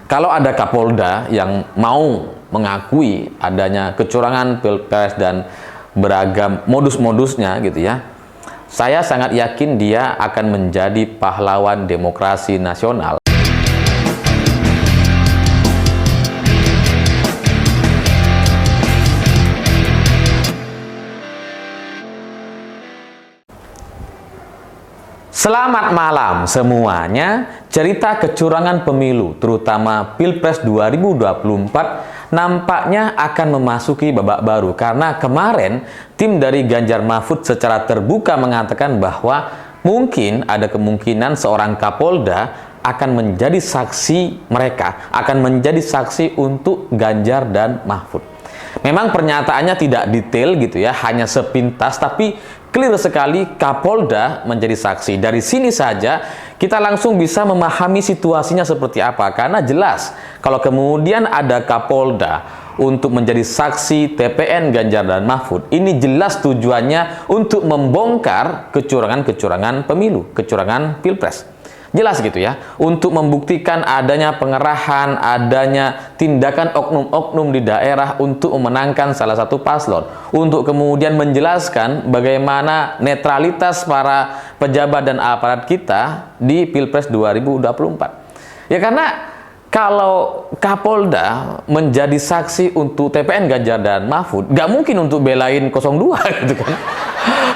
kalau ada Kapolda yang mau mengakui adanya kecurangan pilpres dan beragam modus-modusnya gitu ya, saya sangat yakin dia akan menjadi pahlawan demokrasi nasional. Selamat malam semuanya. Cerita kecurangan pemilu, terutama Pilpres 2024, nampaknya akan memasuki babak baru. Karena kemarin, tim dari Ganjar Mahfud secara terbuka mengatakan bahwa mungkin ada kemungkinan seorang Kapolda akan menjadi saksi mereka, akan menjadi saksi untuk Ganjar dan Mahfud. Memang pernyataannya tidak detail gitu ya, hanya sepintas, tapi clear sekali Kapolda menjadi saksi. Dari sini saja kita langsung bisa memahami situasinya seperti apa. Karena jelas kalau kemudian ada Kapolda untuk menjadi saksi TPN Ganjar dan Mahfud, ini jelas tujuannya untuk membongkar kecurangan-kecurangan pemilu, kecurangan pilpres. Jelas gitu ya, untuk membuktikan adanya pengerahan, adanya tindakan oknum-oknum di daerah untuk memenangkan salah satu paslon, untuk kemudian menjelaskan bagaimana netralitas para pejabat dan aparat kita di Pilpres 2024. Ya karena kalau Kapolda menjadi saksi untuk TPN Ganjar dan Mahfud, gak mungkin untuk belain 02 gitu kan.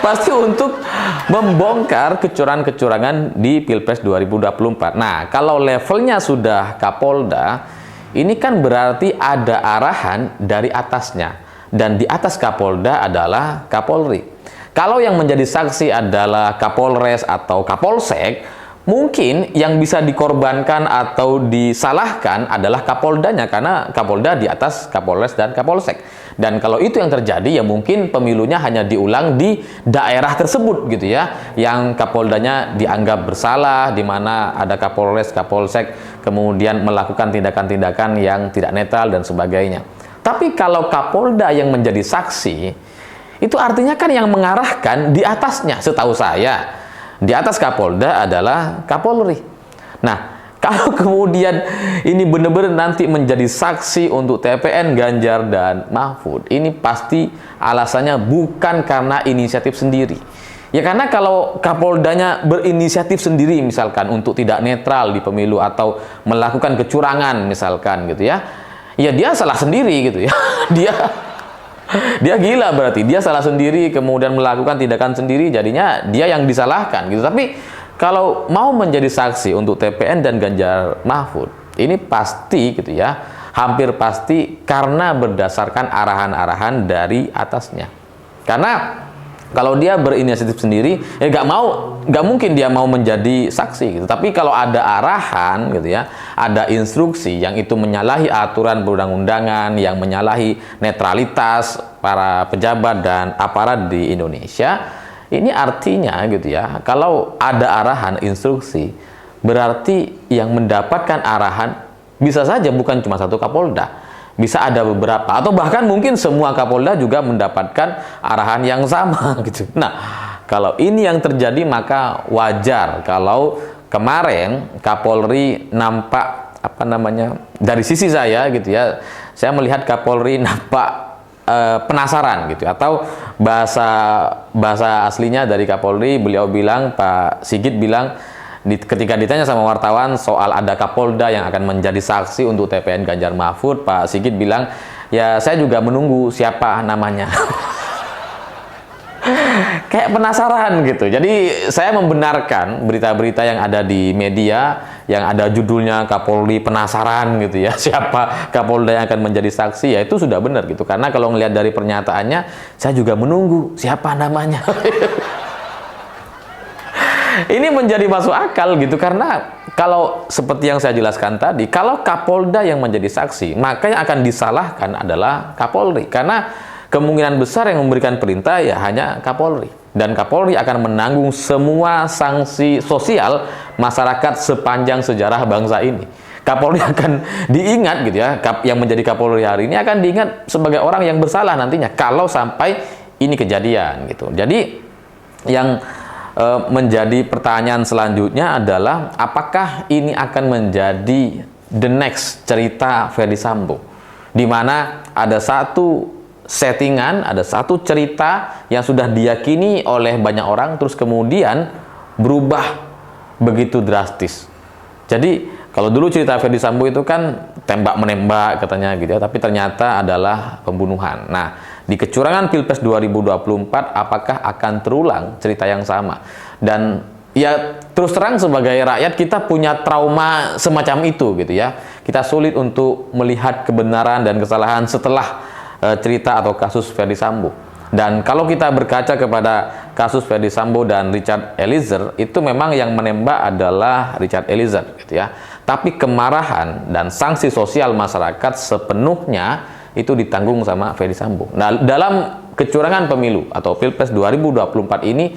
Pasti untuk membongkar kecurangan-kecurangan di Pilpres 2024. Nah, kalau levelnya sudah Kapolda, ini kan berarti ada arahan dari atasnya. Dan di atas Kapolda adalah Kapolri. Kalau yang menjadi saksi adalah Kapolres atau Kapolsek, mungkin yang bisa dikorbankan atau disalahkan adalah Kapoldanya, karena Kapolda di atas Kapolres dan Kapolsek. Dan kalau itu yang terjadi, ya mungkin pemilunya hanya diulang di daerah tersebut gitu ya, yang Kapoldanya dianggap bersalah, di mana ada Kapolres, Kapolsek kemudian melakukan tindakan-tindakan yang tidak netral dan sebagainya. Tapi kalau Kapolda yang menjadi saksi, itu artinya kan yang mengarahkan di atasnya. Setahu saya, di atas Kapolda adalah Kapolri. Nah, kalau kemudian ini benar-benar nanti menjadi saksi untuk TPN Ganjar dan Mahfud, ini pasti alasannya bukan karena inisiatif sendiri. Ya karena kalau Kapoldanya berinisiatif sendiri misalkan untuk tidak netral di pemilu atau melakukan kecurangan misalkan gitu ya, ya dia salah sendiri gitu ya. Dia gila berarti, dia salah sendiri kemudian melakukan tindakan sendiri, jadinya dia yang disalahkan gitu. Tapi kalau mau menjadi saksi untuk TPN dan Ganjar Mahfud, ini pasti gitu ya, hampir pasti karena berdasarkan arahan-arahan dari atasnya. Karena kalau dia berinisiatif sendiri, ya nggak mungkin dia mau menjadi saksi gitu. Tapi kalau ada arahan gitu ya, ada instruksi yang itu menyalahi aturan perundang-undangan, yang menyalahi netralitas para pejabat dan aparat di Indonesia, ini artinya gitu ya, kalau ada arahan instruksi, berarti yang mendapatkan arahan bisa saja bukan cuma satu Kapolda, bisa ada beberapa, atau bahkan mungkin semua Kapolda juga mendapatkan arahan yang sama gitu. Nah, kalau ini yang terjadi, maka wajar kalau kemarin Kapolri nampak dari sisi saya gitu ya, saya melihat Kapolri nampak penasaran gitu, atau bahasa aslinya dari Kapolri, beliau bilang, Pak Sigit bilang ketika ditanya sama wartawan soal ada Kapolda yang akan menjadi saksi untuk TPN Ganjar Mahfud, Pak Sigit bilang, ya saya juga menunggu siapa namanya. Kayak penasaran gitu. Jadi saya membenarkan berita-berita yang ada di media yang ada judulnya Kapolri penasaran gitu ya, siapa Kapolda yang akan menjadi saksi, ya itu sudah benar gitu. Karena kalau ngelihat dari pernyataannya, saya juga menunggu siapa namanya. Ini menjadi masuk akal gitu, karena kalau seperti yang saya jelaskan tadi, kalau Kapolda yang menjadi saksi, maka yang akan disalahkan adalah Kapolri, karena kemungkinan besar yang memberikan perintah ya hanya Kapolri, dan Kapolri akan menanggung semua sanksi sosial masyarakat sepanjang sejarah bangsa ini. Kapolri akan diingat gitu ya, yang menjadi Kapolri hari ini akan diingat sebagai orang yang bersalah nantinya kalau sampai ini kejadian gitu. Jadi yang menjadi pertanyaan selanjutnya adalah apakah ini akan menjadi the next cerita Ferdy Sambo, di mana ada satu settingan, ada satu cerita yang sudah diyakini oleh banyak orang, terus kemudian berubah begitu drastis. Jadi kalau dulu cerita Ferdy Sambo itu kan tembak menembak katanya gitu ya, tapi ternyata adalah pembunuhan. Nah, di kecurangan Pilpres 2024 apakah akan terulang cerita yang sama? Dan ya terus terang sebagai rakyat kita punya trauma semacam itu gitu ya. Kita sulit untuk melihat kebenaran dan kesalahan setelah cerita atau kasus Ferdy Sambo. Dan kalau kita berkaca kepada kasus Ferdy Sambo dan Richard Eliezer, itu memang yang menembak adalah Richard Eliezer gitu ya. Tapi kemarahan dan sanksi sosial masyarakat sepenuhnya itu ditanggung sama Ferdy Sambo. Nah, dalam kecurangan pemilu atau Pilpres 2024 ini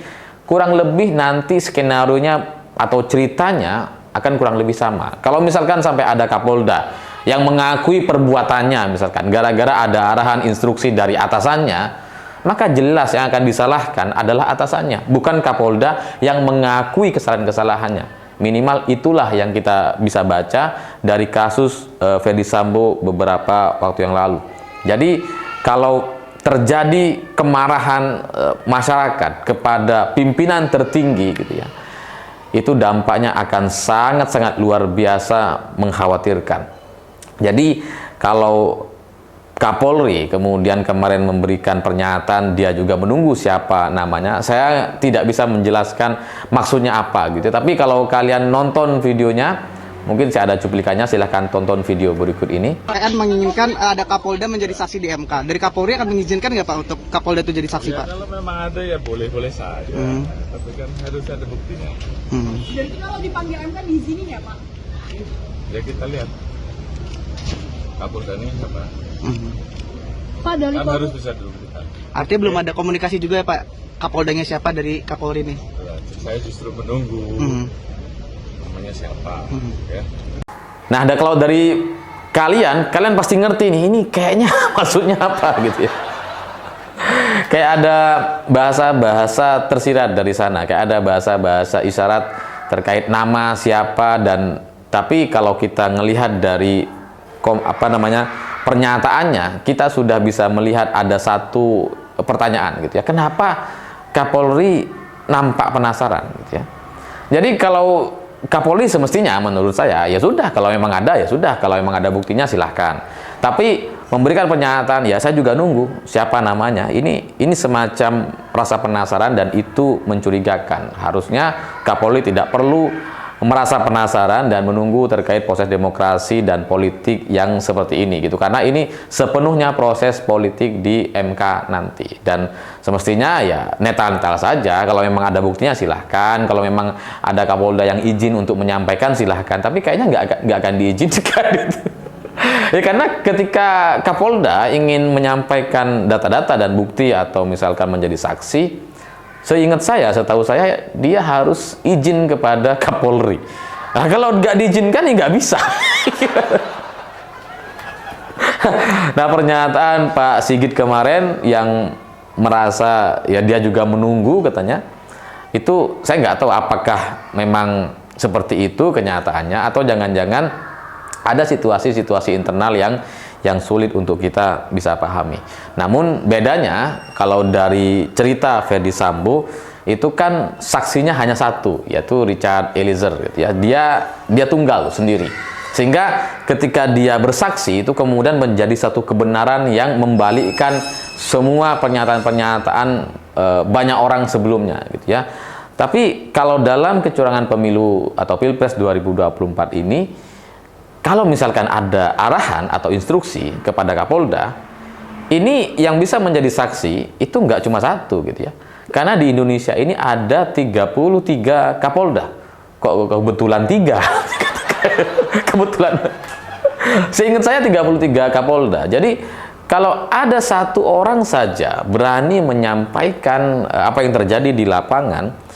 kurang lebih nanti skenarionya atau ceritanya akan kurang lebih sama. Kalau misalkan sampai ada Kapolda yang mengakui perbuatannya, misalkan gara-gara ada arahan instruksi dari atasannya, maka jelas yang akan disalahkan adalah atasannya, bukan Kapolda yang mengakui kesalahan-kesalahannya. Minimal itulah yang kita bisa baca dari kasus Ferdy Sambo beberapa waktu yang lalu. Jadi kalau terjadi kemarahan masyarakat kepada pimpinan tertinggi gitu ya, itu dampaknya akan sangat-sangat luar biasa mengkhawatirkan. Jadi kalau Kapolri kemudian kemarin memberikan pernyataan, dia juga menunggu siapa namanya. Saya tidak bisa menjelaskan maksudnya apa gitu. Tapi kalau kalian nonton videonya, mungkin saya ada cuplikannya, silahkan tonton video berikut ini. Akan menginginkan ada Kapolda menjadi saksi di MK. Dari Kapolri akan mengizinkan nggak Pak untuk Kapolda itu jadi saksi, ya, Pak? Kalau memang ada ya boleh-boleh saja. Tapi kan harus ada buktinya. Jadi kalau dipanggil MK diizinin ya Pak? Ya kita lihat. Kapolda ini siapa? Pak dari Kan harus bisa dulu kita. Artinya belum ada komunikasi juga ya Pak? Kapoldanya siapa dari Kapolri ini? Ya, saya justru menunggu namanya siapa. Ya. Nah, ada kalau dari kalian pasti ngerti nih, ini kayaknya maksudnya apa gitu ya. Kayak ada bahasa-bahasa tersirat dari sana, kayak ada bahasa-bahasa isyarat terkait nama siapa, dan tapi kalau kita ngelihat dari pernyataannya, kita sudah bisa melihat ada satu pertanyaan gitu ya. Kenapa Kapolri nampak penasaran gitu ya. Jadi kalau Kapolri semestinya menurut saya ya sudah, kalau memang ada ya sudah, kalau memang ada buktinya silahkan. Tapi memberikan pernyataan ya saya juga nunggu siapa namanya. Ini semacam rasa penasaran dan itu mencurigakan. Harusnya Kapolri tidak perlu merasa penasaran dan menunggu terkait proses demokrasi dan politik yang seperti ini gitu, karena ini sepenuhnya proses politik di MK nanti, dan semestinya ya netral saja. Kalau memang ada buktinya silahkan, kalau memang ada Kapolda yang izin untuk menyampaikan silahkan, tapi kayaknya nggak akan diizinkan gitu. Ya karena ketika Kapolda ingin menyampaikan data-data dan bukti atau misalkan menjadi saksi, setahu saya dia harus izin kepada Kapolri. Nah, kalau nggak diizinkan ya nggak bisa. Nah, pernyataan Pak Sigit kemarin yang merasa ya dia juga menunggu katanya, itu saya nggak tahu apakah memang seperti itu kenyataannya atau jangan-jangan ada situasi-situasi internal yang sulit untuk kita bisa pahami. Namun bedanya kalau dari cerita Ferdy Sambo itu kan saksinya hanya satu, yaitu Richard Eliezer gitu ya. Dia tunggal sendiri. Sehingga ketika dia bersaksi itu kemudian menjadi satu kebenaran yang membalikkan semua pernyataan-pernyataan banyak orang sebelumnya gitu ya. Tapi kalau dalam kecurangan pemilu atau Pilpres 2024 ini, kalau misalkan ada arahan atau instruksi kepada Kapolda, ini yang bisa menjadi saksi itu nggak cuma satu gitu ya. Karena di Indonesia ini ada 33 Kapolda. Kok kebetulan 3? Kebetulan. Seingat saya 33 Kapolda. Jadi kalau ada satu orang saja berani menyampaikan apa yang terjadi di lapangan,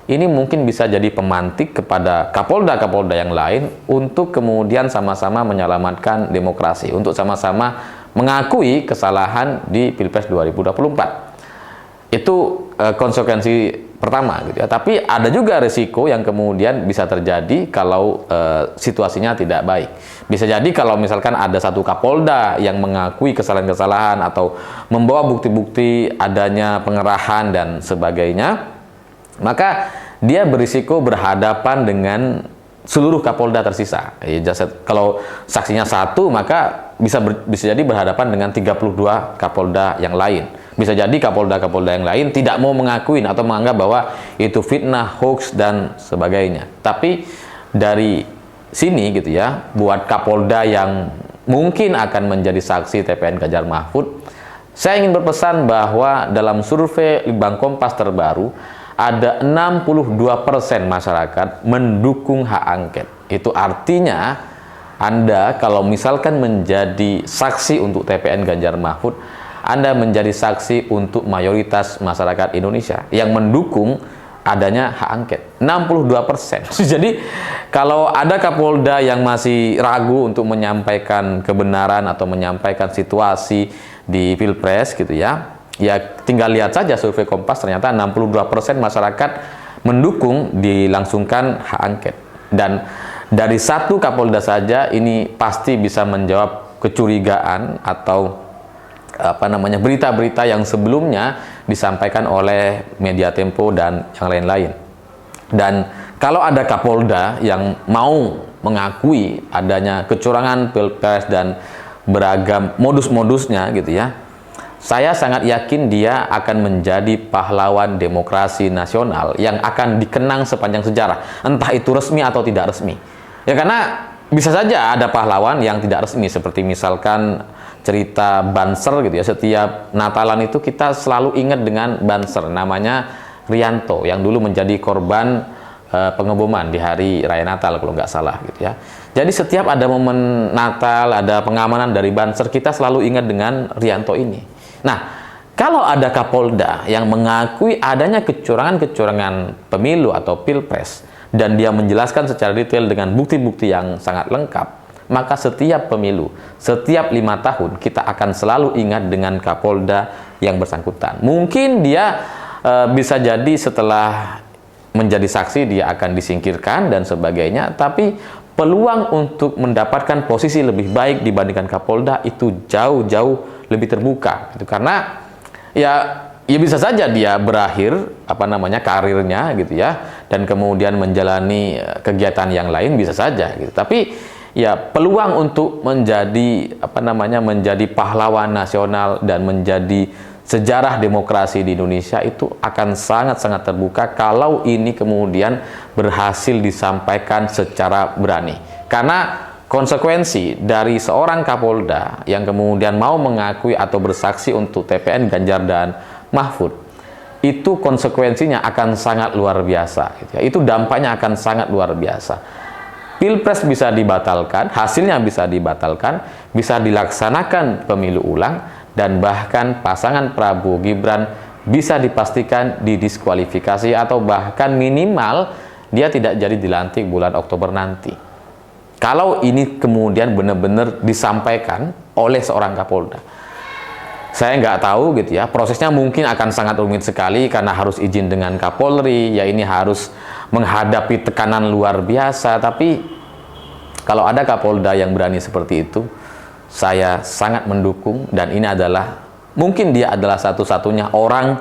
ini mungkin bisa jadi pemantik kepada Kapolda-Kapolda yang lain untuk kemudian sama-sama menyelamatkan demokrasi, untuk sama-sama mengakui kesalahan di Pilpres 2024. Itu konsekuensi pertama gitu ya. Tapi ada juga risiko yang kemudian bisa terjadi kalau situasinya tidak baik. Bisa jadi kalau misalkan ada satu Kapolda yang mengakui kesalahan-kesalahan atau membawa bukti-bukti adanya pengerahan dan sebagainya, maka dia berisiko berhadapan dengan seluruh Kapolda tersisa. Kalau saksinya satu, maka bisa jadi berhadapan dengan 32 Kapolda yang lain. Bisa jadi Kapolda-Kapolda yang lain tidak mau mengakui atau menganggap bahwa itu fitnah, hoax, dan sebagainya. Tapi dari sini gitu ya, buat Kapolda yang mungkin akan menjadi saksi TPN Ganjar Mahfud, saya ingin berpesan bahwa dalam survei Litbang Kompas terbaru, ada 62% masyarakat mendukung hak angket. Itu artinya Anda kalau misalkan menjadi saksi untuk TPN Ganjar Mahfud, Anda menjadi saksi untuk mayoritas masyarakat Indonesia yang mendukung adanya hak angket. 62%. Jadi kalau ada Kapolda yang masih ragu untuk menyampaikan kebenaran atau menyampaikan situasi di Pilpres gitu ya, ya tinggal lihat saja survei Kompas, ternyata 62% masyarakat mendukung dilangsungkan hak angket. Dan dari satu Kapolda saja ini pasti bisa menjawab kecurigaan atau berita-berita yang sebelumnya disampaikan oleh Media Tempo dan yang lain-lain. Dan kalau ada Kapolda yang mau mengakui adanya kecurangan Pilpres dan beragam modus-modusnya gitu ya, saya sangat yakin dia akan menjadi pahlawan demokrasi nasional yang akan dikenang sepanjang sejarah, entah itu resmi atau tidak resmi. Ya karena bisa saja ada pahlawan yang tidak resmi, seperti misalkan cerita Banser gitu ya. Setiap Natalan itu kita selalu ingat dengan Banser, namanya Rianto, yang dulu menjadi korban pengeboman di hari Raya Natal kalau nggak salah gitu ya. Jadi setiap ada momen Natal, ada pengamanan dari Banser, kita selalu ingat dengan Rianto ini. Nah, kalau ada Kapolda yang mengakui adanya kecurangan-kecurangan pemilu atau Pilpres dan dia menjelaskan secara detail dengan bukti-bukti yang sangat lengkap, maka setiap pemilu, setiap 5 tahun kita akan selalu ingat dengan Kapolda yang bersangkutan. Mungkin dia bisa jadi setelah menjadi saksi dia akan disingkirkan dan sebagainya, tapi peluang untuk mendapatkan posisi lebih baik dibandingkan Kapolda itu jauh-jauh lebih terbuka gitu. Karena ya bisa saja dia berakhir karirnya gitu ya, dan kemudian menjalani kegiatan yang lain bisa saja gitu. Tapi ya peluang untuk menjadi menjadi pahlawan nasional dan menjadi sejarah demokrasi di Indonesia itu akan sangat-sangat terbuka kalau ini kemudian berhasil disampaikan secara berani. Karena konsekuensi dari seorang Kapolda yang kemudian mau mengakui atau bersaksi untuk TPN Ganjar dan Mahfud, itu konsekuensinya akan sangat luar biasa gitu ya. Itu dampaknya akan sangat luar biasa. Pilpres bisa dibatalkan, hasilnya bisa dibatalkan, bisa dilaksanakan pemilu ulang, dan bahkan pasangan Prabowo Gibran bisa dipastikan didiskualifikasi atau bahkan minimal dia tidak jadi dilantik bulan Oktober nanti. Kalau ini kemudian benar-benar disampaikan oleh seorang Kapolda. Saya nggak tahu gitu ya, prosesnya mungkin akan sangat rumit sekali karena harus izin dengan Kapolri, ya ini harus menghadapi tekanan luar biasa. Tapi kalau ada Kapolda yang berani seperti itu, saya sangat mendukung, dan ini adalah mungkin dia adalah satu-satunya orang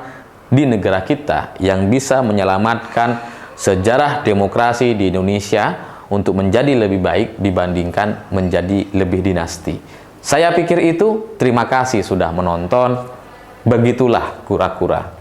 di negara kita yang bisa menyelamatkan sejarah demokrasi di Indonesia untuk menjadi lebih baik dibandingkan menjadi lebih dinasti. Saya pikir itu. Terima kasih sudah menonton. Begitulah kura-kura.